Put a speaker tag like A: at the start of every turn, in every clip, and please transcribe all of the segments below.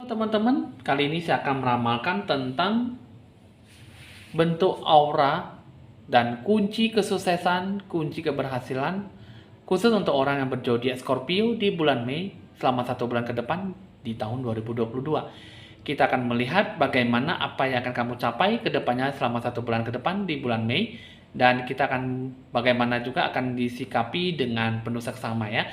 A: Teman-teman, kali ini saya akan meramalkan tentang bentuk aura dan kunci kesuksesan, kunci keberhasilan khusus untuk orang yang berzodiak Scorpio di bulan Mei selama 1 bulan ke depan di tahun 2022. Kita akan melihat bagaimana apa yang akan kamu capai ke depannya selama 1 bulan ke depan di bulan Mei, dan kita akan bagaimana juga akan disikapi dengan penuh seksama ya.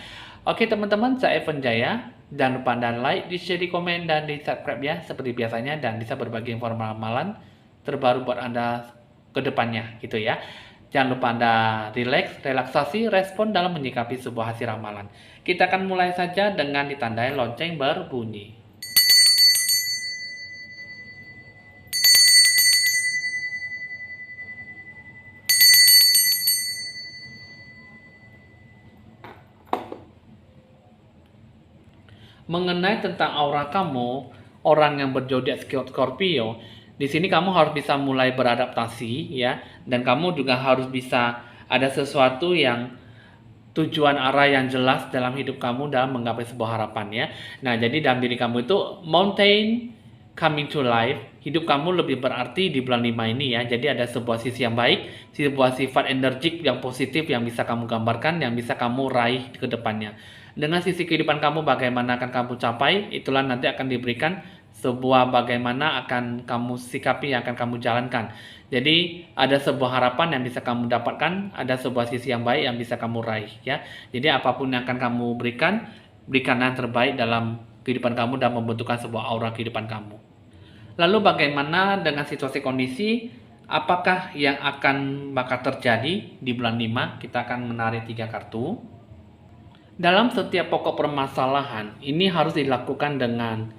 A: Oke teman-teman, saya Evan Jaya. Jangan lupa Anda like, di share, di komen, dan di subscribe ya seperti biasanya, dan bisa berbagi informasi ramalan terbaru buat Anda ke depannya gitu ya. Jangan lupa Anda relaksasi, respon dalam menyikapi sebuah hasil ramalan. Kita akan mulai saja dengan ditandai lonceng berbunyi. Mengenai tentang aura kamu, orang yang berzodiak Scorpio, di sini kamu harus bisa mulai beradaptasi ya, dan kamu juga harus bisa ada sesuatu yang tujuan arah yang jelas dalam hidup kamu dalam menggapai sebuah harapan ya. Nah, jadi dalam diri kamu itu mountain coming to life, hidup kamu lebih berarti di bulan 5 ini ya. Jadi ada sebuah sisi yang baik, sebuah sifat energik yang positif yang bisa kamu gambarkan, yang bisa kamu raih ke depannya. Dengan sisi kehidupan kamu bagaimana akan kamu capai, itulah nanti akan diberikan sebuah bagaimana akan kamu sikapi, yang akan kamu jalankan. Jadi ada sebuah harapan yang bisa kamu dapatkan, ada sebuah sisi yang baik yang bisa kamu raih ya. Jadi apapun yang akan kamu berikan, berikan yang terbaik dalam kehidupan kamu dan membentukkan sebuah aura kehidupan kamu. Lalu bagaimana dengan situasi kondisi, apakah yang akan bakal terjadi di bulan 5? Kita akan menarik 3 kartu. Dalam setiap pokok permasalahan, ini harus dilakukan dengan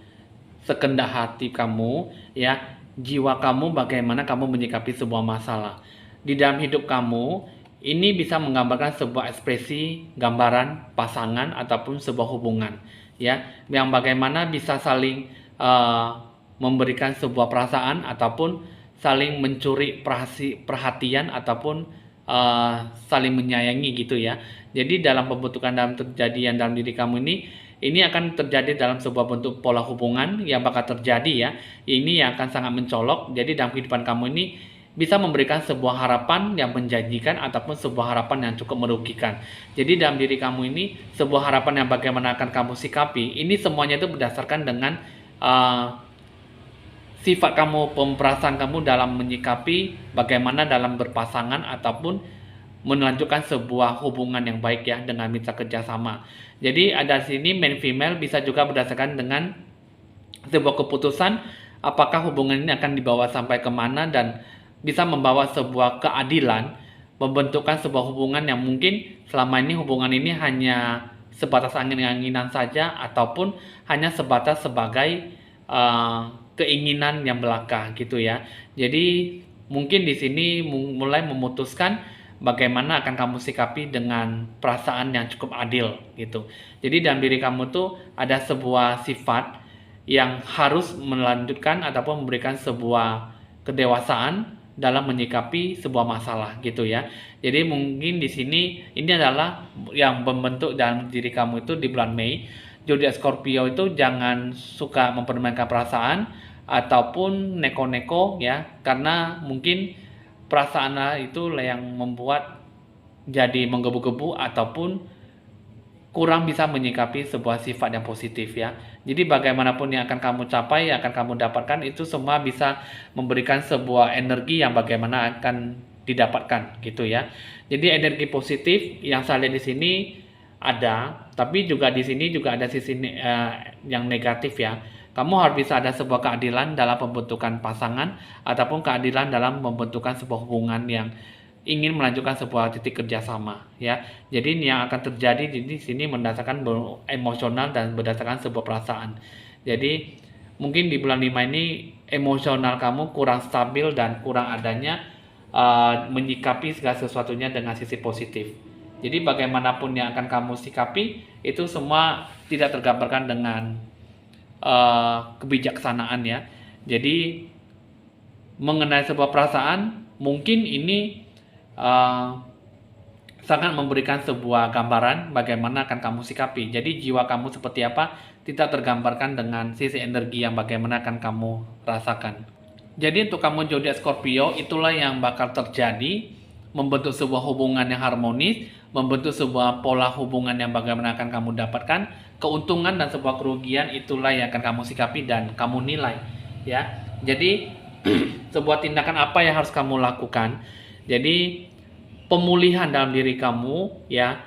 A: sekendak hati kamu ya, jiwa kamu, bagaimana kamu menyikapi sebuah masalah. Di dalam hidup kamu, ini bisa menggambarkan sebuah ekspresi, gambaran, pasangan, ataupun sebuah hubungan ya, yang bagaimana bisa saling memberikan sebuah perasaan ataupun saling mencuri perhatian ataupun saling menyayangi gitu ya. Jadi dalam pembentukan dalam terjadian dalam diri kamu ini akan terjadi dalam sebuah bentuk pola hubungan yang bakal terjadi ya. Ini yang akan sangat mencolok. Jadi dalam kehidupan kamu ini bisa memberikan sebuah harapan yang menjanjikan ataupun sebuah harapan yang cukup merugikan. Jadi dalam diri kamu ini sebuah harapan yang bagaimana akan kamu sikapi. Ini semuanya itu berdasarkan dengan sifat kamu, perasaan kamu dalam menyikapi bagaimana dalam berpasangan ataupun melanjutkan sebuah hubungan yang baik ya, dengan mitra kerjasama. Jadi ada sini main female bisa juga berdasarkan dengan sebuah keputusan apakah hubungan ini akan dibawa sampai kemana, dan bisa membawa sebuah keadilan, membentukkan sebuah hubungan yang mungkin selama ini hubungan ini hanya sebatas angin-anginan saja ataupun hanya sebatas sebagai keinginan yang belaka gitu ya. Jadi mungkin di sini mulai memutuskan bagaimana akan kamu sikapi dengan perasaan yang cukup adil gitu. Jadi dalam diri kamu tuh ada sebuah sifat yang harus melanjutkan ataupun memberikan sebuah kedewasaan dalam menyikapi sebuah masalah gitu ya. Jadi mungkin di sini ini adalah yang membentuk dalam diri kamu itu di bulan Mei. Zodiak Scorpio itu jangan suka mempermainkan perasaan ataupun neko-neko ya, karena mungkin perasaan itu yang membuat jadi menggebu-gebu ataupun kurang bisa menyikapi sebuah sifat yang positif ya. Jadi bagaimanapun yang akan kamu capai, yang akan kamu dapatkan, itu semua bisa memberikan sebuah energi yang bagaimana akan didapatkan gitu ya. Jadi energi positif yang saya lihat di sini ada, tapi juga di sini juga ada sisi yang negatif ya. Kamu harus bisa ada sebuah keadilan dalam pembentukan pasangan ataupun keadilan dalam membentukkan sebuah hubungan yang ingin melanjutkan sebuah titik kerjasama ya. Jadi ini yang akan terjadi di sini berdasarkan emosional dan berdasarkan sebuah perasaan. Jadi mungkin di bulan 5 ini emosional kamu kurang stabil dan kurang adanya menyikapi segala sesuatunya dengan sisi positif. Jadi bagaimanapun yang akan kamu sikapi itu semua tidak tergambarkan dengan kebijaksanaan ya. Jadi mengenai sebuah perasaan mungkin ini sangat memberikan sebuah gambaran bagaimana akan kamu sikapi. Jadi jiwa kamu seperti apa tidak tergambarkan dengan sisi energi yang bagaimana akan kamu rasakan. Jadi untuk kamu zodiak Scorpio, itulah yang bakal terjadi, membentuk sebuah hubungan yang harmonis, membentuk sebuah pola hubungan yang bagaimana akan kamu dapatkan, keuntungan dan sebuah kerugian, itulah yang akan kamu sikapi dan kamu nilai, ya. Jadi sebuah tindakan apa yang harus kamu lakukan? Jadi pemulihan dalam diri kamu, ya.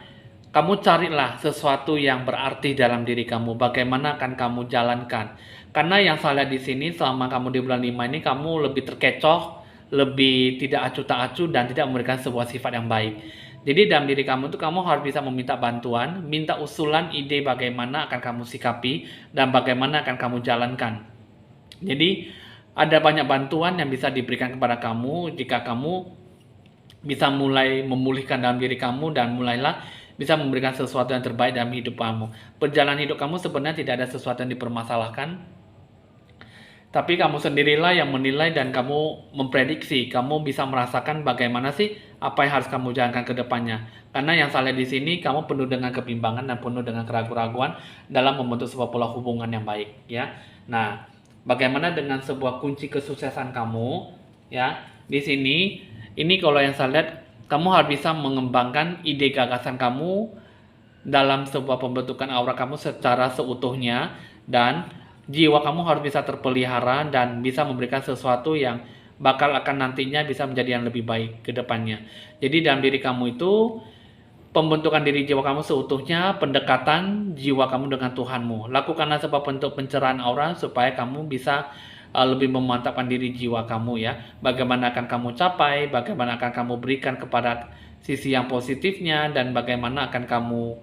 A: Kamu carilah sesuatu yang berarti dalam diri kamu, bagaimana akan kamu jalankan. Karena yang saya lihat di sini selama kamu di bulan 5 ini kamu lebih terkecoh, lebih tidak acuh tak acuh dan tidak memberikan sebuah sifat yang baik. Jadi dalam diri kamu itu kamu harus bisa meminta bantuan, minta usulan ide bagaimana akan kamu sikapi dan bagaimana akan kamu jalankan. Jadi ada banyak bantuan yang bisa diberikan kepada kamu jika kamu bisa mulai memulihkan dalam diri kamu dan mulailah bisa memberikan sesuatu yang terbaik dalam hidup kamu. Perjalanan hidup kamu sebenarnya tidak ada sesuatu yang dipermasalahkan, tapi kamu sendirilah yang menilai dan kamu memprediksi. Kamu bisa merasakan bagaimana sih apa yang harus kamu jalankan ke depannya. Karena yang saya lihat di sini kamu penuh dengan kebimbangan dan penuh dengan keraguan-raguan dalam membentuk sebuah pola hubungan yang baik, ya. Nah, bagaimana dengan sebuah kunci kesuksesan kamu, ya? Di sini ini kalau yang saya lihat kamu harus bisa mengembangkan ide gagasan kamu dalam sebuah pembentukan aura kamu secara seutuhnya, dan jiwa kamu harus bisa terpelihara dan bisa memberikan sesuatu yang bakal akan nantinya bisa menjadi yang lebih baik ke depannya. Jadi dalam diri kamu itu pembentukan diri jiwa kamu seutuhnya, pendekatan jiwa kamu dengan Tuhanmu. Lakukanlah sebuah bentuk pencerahan aura supaya kamu bisa lebih memantapkan diri jiwa kamu, ya. Bagaimana akan kamu capai, bagaimana akan kamu berikan kepada sisi yang positifnya dan bagaimana akan kamu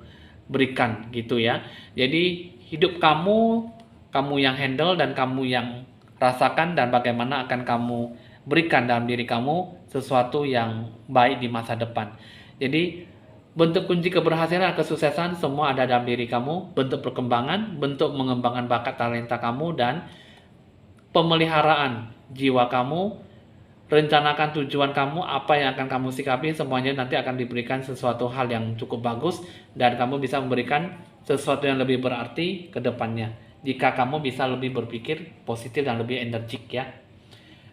A: berikan gitu, ya. Jadi hidup kamu yang handle dan kamu yang rasakan dan bagaimana akan kamu berikan dalam diri kamu sesuatu yang baik di masa depan. Jadi bentuk kunci keberhasilan dan kesuksesan semua ada dalam diri kamu, bentuk perkembangan, bentuk mengembangkan bakat talenta kamu dan pemeliharaan jiwa kamu, rencanakan tujuan kamu, apa yang akan kamu sikapi, semuanya nanti akan diberikan sesuatu hal yang cukup bagus dan kamu bisa memberikan sesuatu yang lebih berarti ke depannya jika kamu bisa lebih berpikir positif dan lebih energik, ya.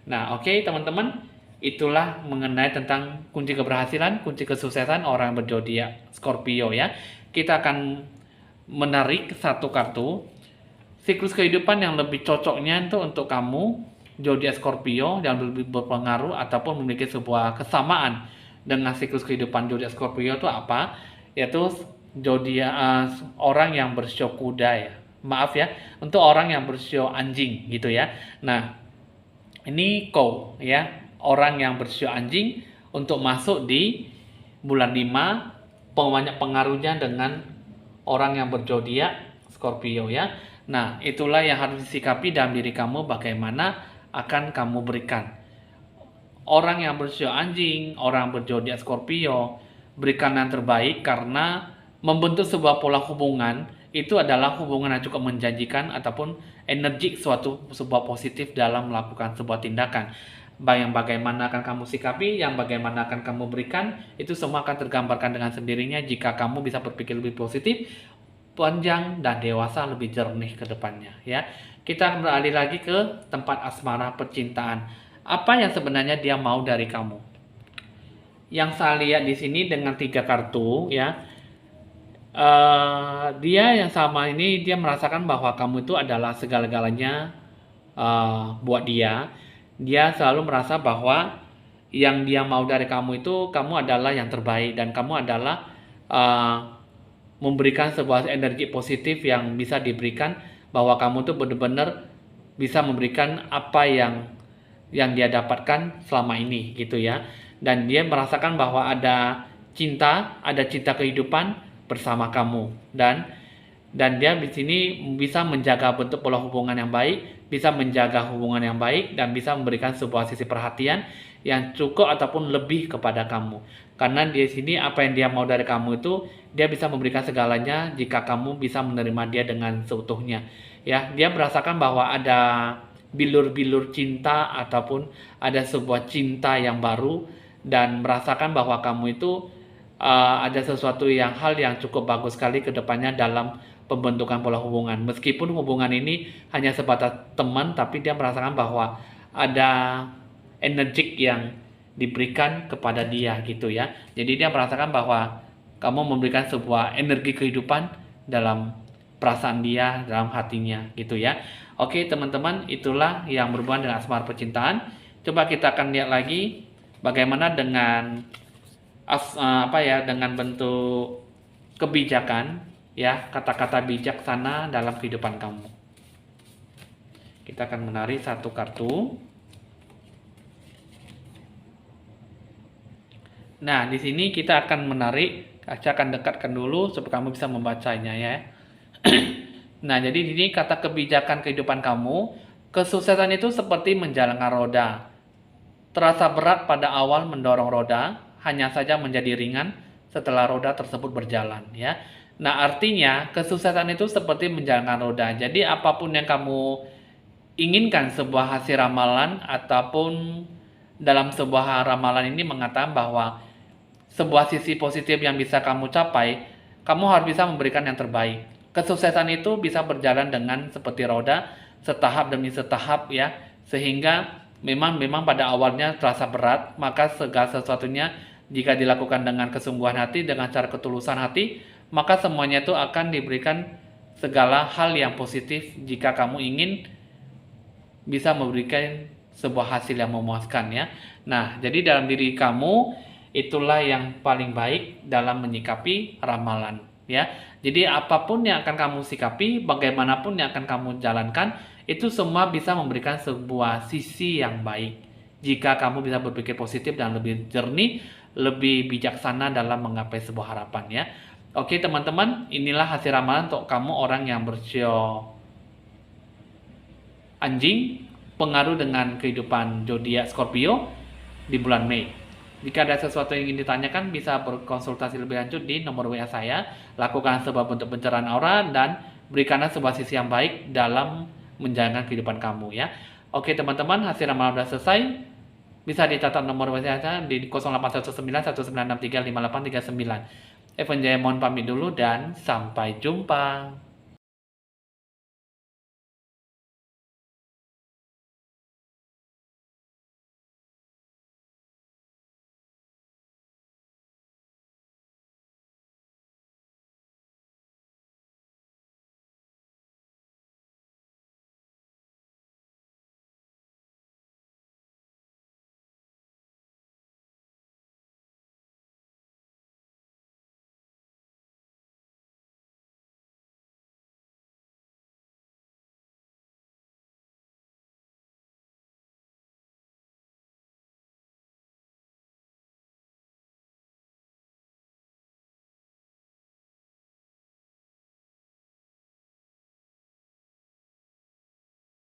A: Nah, oke, teman-teman, itulah mengenai tentang kunci keberhasilan, kunci kesuksesan orang berzodiak Scorpio, ya. Kita akan menarik satu kartu siklus kehidupan yang lebih cocoknya itu untuk kamu zodiak Scorpio yang lebih berpengaruh ataupun memiliki sebuah kesamaan dengan siklus kehidupan zodiak Scorpio itu apa? Yaitu zodiak orang yang bersio kuda, ya. Maaf ya, untuk orang yang bersio anjing gitu, ya. Nah, ini kau, ya, orang yang bersio anjing untuk masuk di bulan 5 banyak pengaruhnya dengan orang yang berzodiak Scorpio, ya. Nah, itulah yang harus disikapi dalam diri kamu, bagaimana akan kamu berikan. Orang yang bersio anjing, orang berzodiak Scorpio, berikan yang terbaik karena membentuk sebuah pola hubungan itu adalah hubungan yang cukup menjanjikan ataupun energi sebuah positif dalam melakukan sebuah tindakan. Yang bagaimana akan kamu sikapi, yang bagaimana akan kamu berikan, itu semua akan tergambarkan dengan sendirinya jika kamu bisa berpikir lebih positif, panjang dan dewasa, lebih jernih ke depannya, ya. Kita akan beralih lagi ke tempat asmara percintaan. Apa yang sebenarnya dia mau dari kamu? Yang saya lihat di sini dengan 3 kartu, ya. Dia yang sama ini dia merasakan bahwa kamu itu adalah segala-galanya buat dia. Dia selalu merasa bahwa yang dia mau dari kamu itu kamu adalah yang terbaik dan kamu adalah memberikan sebuah energi positif yang bisa diberikan, bahwa kamu tuh benar-benar bisa memberikan apa yang dia dapatkan selama ini gitu, ya. Dan dia merasakan bahwa ada cinta kehidupan bersama kamu dan dia di sini bisa menjaga bentuk pola hubungan yang baik, bisa menjaga hubungan yang baik dan bisa memberikan sebuah sisi perhatian yang cukup ataupun lebih kepada kamu. Karena di sini apa yang dia mau dari kamu itu dia bisa memberikan segalanya jika kamu bisa menerima dia dengan seutuhnya. Ya, dia merasakan bahwa ada bilur-bilur cinta ataupun ada sebuah cinta yang baru dan merasakan bahwa kamu itu ada sesuatu hal yang cukup bagus sekali ke depannya dalam pembentukan pola hubungan. Meskipun hubungan ini hanya sebatas teman, tapi dia merasakan bahwa ada energik yang diberikan kepada dia gitu ya. Jadi dia merasakan bahwa kamu memberikan sebuah energi kehidupan dalam perasaan dia, dalam hatinya gitu ya. Oke teman-teman, itulah yang berhubungan dengan asmara percintaan. Coba kita akan lihat lagi bagaimana dengan dengan bentuk kebijakan ya, kata-kata bijaksana dalam kehidupan kamu. Kita akan menarik satu kartu. Nah, di sini kita akan menarik, saya akan dekatkan dulu supaya kamu bisa membacanya ya. Nah, jadi ini kata kebijakan kehidupan kamu, kesuksesan itu seperti menjalankan roda. Terasa berat pada awal mendorong roda, hanya saja menjadi ringan setelah roda tersebut berjalan ya. Nah, artinya kesuksesan itu seperti menjalankan roda. Jadi apapun yang kamu inginkan, sebuah hasil ramalan ataupun dalam sebuah ramalan ini mengatakan bahwa sebuah sisi positif yang bisa kamu capai, kamu harus bisa memberikan yang terbaik. Kesuksesan itu bisa berjalan dengan seperti roda, setahap demi setahap ya, sehingga memang pada awalnya terasa berat, maka segala sesuatunya jika dilakukan dengan kesungguhan hati, dengan cara ketulusan hati, maka semuanya itu akan diberikan segala hal yang positif jika kamu ingin bisa memberikan sebuah hasil yang memuaskan ya. Nah, jadi dalam diri kamu itulah yang paling baik dalam menyikapi ramalan ya. Jadi apapun yang akan kamu sikapi, bagaimanapun yang akan kamu jalankan, itu semua bisa memberikan sebuah sisi yang baik. Jika kamu bisa berpikir positif dan lebih jernih, lebih bijaksana dalam menggapai sebuah harapan ya. Oke teman-teman, inilah hasil ramalan untuk kamu orang yang bersio anjing, pengaruh dengan kehidupan zodiak Scorpio di bulan Mei. Jika ada sesuatu yang ingin ditanyakan, bisa berkonsultasi lebih lanjut di nomor WA saya. Lakukan sebuah bentuk pencerahan aura dan berikanlah sebuah sisi yang baik dalam menjalankan kehidupan kamu ya. Oke teman-teman, hasil ramalan sudah selesai. Bisa dicatat nomor WA saya di 0819 1963 5839. Evan Jaya mohon pamit dulu dan sampai jumpa.